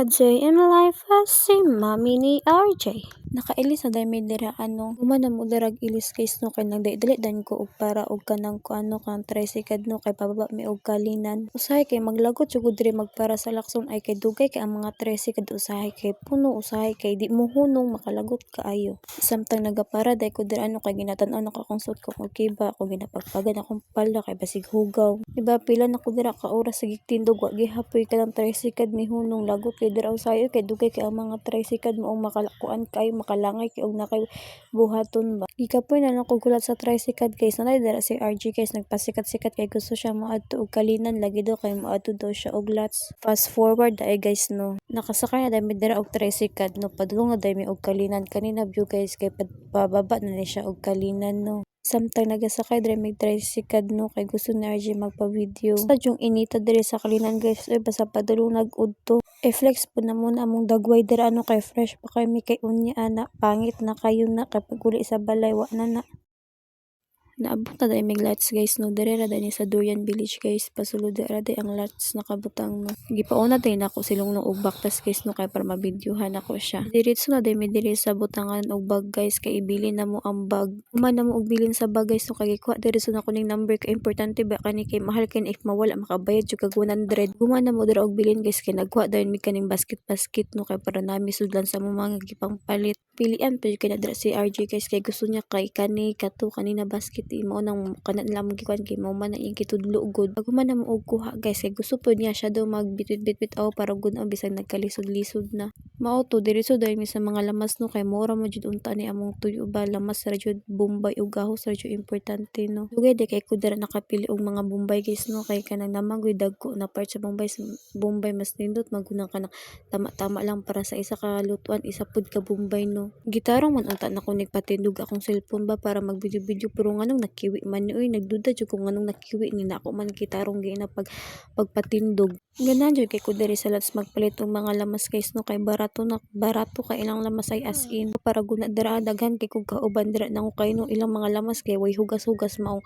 A day in life as si Mami ni RJ. Nakailis na dahil may dira humana mo darag ilis guys no kay nagdali dan ko og para og kanang kuano kang tricycle no kay pababa may og kalinan. Usahay kay maglagot jud diri magpara sa lakson ay kay dugay kay ang mga tricycle usahay kay puno usahay kay di mo hunong makalagot kaayo. Samtang nagapara dai ko diri kay ginatan-aw nakakonsult ko og kiba ako ginapagpagan akong palda kay basig hugaw. Diba pila na ko dira ka oras sa gigtindog wa gihapoy kanang tricycle ni hunong lagot kay dira usahay kay dugay kay ang mga tricycle mo makalakuan kay makalangay kay og nakay buhaton ba. Gikapoy na lang ko gulat sa tricycle guys. Nanay dira si RG guys nagpasikat-sikat kay gusto siya moadto og kalinan lagi daw kay moadto daw siya og lots. Fast forward dai guys no. Nakasakay na dami dira og tricycle no padulong na dami og kalinan kanina view guys kay pababa na ni siya og kalinan no. Samtang nagasakay diri may tricycle no kay gusto ni RJ magpa-video. Sa yung inita diri sa kalinan guys ay basta padulong nag-udto. I-flex po na muna among dagway dira kay fresh pa kay mi kay unya ana pangit na kayo na kapag uli sa balay wa na. Naabot na dahil may lots guys no. Dere ra dahil sa Durian Village guys. Pasulod ra dahil ang lots nakabutang no. Gipauna dahil nako silong no og baktas guys no kay para mabidyohan ako siya. Diretso na dahil may diri sa butangan og bag guys kay ibili na mo ang bag. Human na mo og bilin sa bag guys no kay gikuha diretso na ko ning number kay importante ba kani kay mahal kay if mawala makabayad jud kag 100. Human na mo dira og bilin guys kay nagkuha dahil mi kaning basket no kay para nami sudlan sa mga gipang palit. Pilian pa kay na dira si RJ guys kay gusto niya kay kani kato kanina basket mo nang kanan lang gikuan kay mo man yung kitudlo gud pag man mo og kuha guys kay gusto po niya siya daw magbitbit aw para gud ang bisag nagkalisod-lisod na mao to diretso dahil mi sa mga lamas no kay mura mo jud unta ni among tuyo ba lamas ra jud bombay ug gahos ra jud importante no dugay di kay kudara nakapili og mga bombay guys no kay kanang namagoy dagko na part sa bombay mas nindot magunang kana tama-tama lang para sa isa ka lutuan isa pud ka bombay no gitarong man unta na ko nagpatindog akong cellphone ba para mag-video pero nganong nakiwi man ni nagduda jud kung nganong nakiwi ni nako man gitarong gi na pagpatindog ganan jud kay ko diri sa lots magpalit og mga lamas guys no kay barato kay ilang lamas ay as in para guna dira daghan kay kog kauban dira nang kay no ilang mga lamas kay way hugas-hugas mao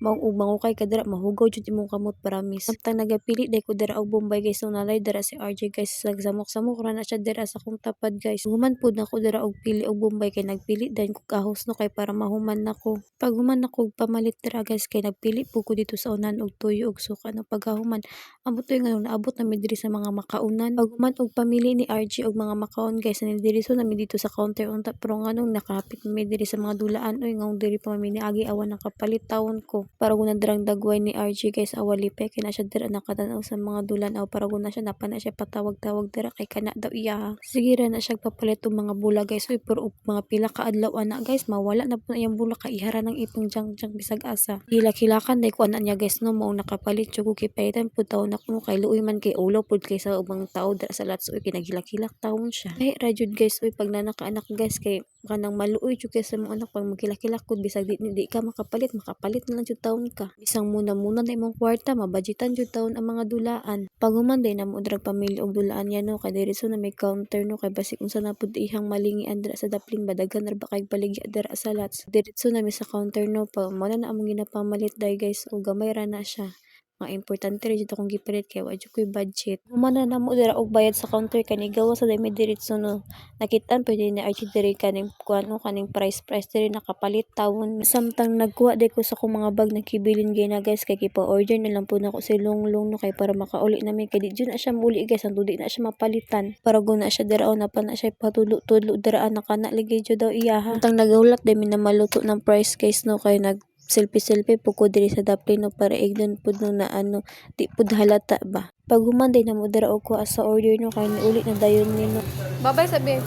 mangukay ka dira mahugaw jud imong kamot promise samtang nagapili dai ko dira og bombay guys no nalay dira si RJ guys nagsamok-samok ra na siya dira sa kong tapad guys human pud nako dira og pili og bombay kay nagpili dayon ko kahos no kay para mahuman nako pag human nako pamalit dira guys kay nagpili po ko dito sa unan og tuyo og suka no paghuman ambot to nga naabot na mi diri sa mga makaunan paghuman og pamili ni RJ og mga makaon guys ni diri so na mi dito sa counter unta pero nganong nakahapit mi diri sa mga dulaan ngong diri pa mi niagi awan nakapalit tawon ko para guna dirang dagway ni RJ guys awali pa kay na siya dira nakatan-aw sa mga dulan aw para guna siya napana siya patawag-tawag dira kay kana daw iya sige ra na siya papalit og mga bula guys pero mga pila ka adlaw ana guys mawala na po na iyang bula kay ihara ng ipong jang bisag asa hilak-hilakan dai ko ana niya guys no mao nakapalit jud ko kay paitan pud taon ako kay luoy man kay ulo pud kay sa ubang tao dira sa lots kinagilak-hilak taon siya ay ra jud guys pag nanaka-anak guys kay kanang maluoy jud kay sa mga anak pag magilak-hilak pud bisag di ka makapalit na lang jud taon ka bisang muna na imong kwarta mabudgetan jud taon ang mga dulaan pag human day na mo drag pamilya og dulaan yan no kay diri so na may counter no kay basig unsa na pud ihang malingian dira sa dapling badagan ra ba kay baligya dira sa lots diretso na mi sa counter no pa mo na among ginapamalit dai guys o gamay ra na siya mga importante rin dito akong gipalit kaya wadyo ko'y budget humana na mo dira og bayad sa counter kanigawa sa dami diretso no nakitaan pwede na archie diri kaning kuano kaning price diri nakapalit tawon samtang nagkuha di ko sa kong mga bag nakibilin gay na guys kay kipa-order na lang po na ko si Longlong no kay para makauli namin kay di jud na siya muli guys ang di na siya mapalitan para guna siya dira na pa na siya patulo-tulo dira nakana ligay jud daw iya samtang nagaulat dami na maluto ng price guys no kay nag selfie po ko diri sa daplin no para ignon pud no na di pud halata ba pag human day na mo dira og kuha sa order no kay niuli na dayon ni no Babay sabi.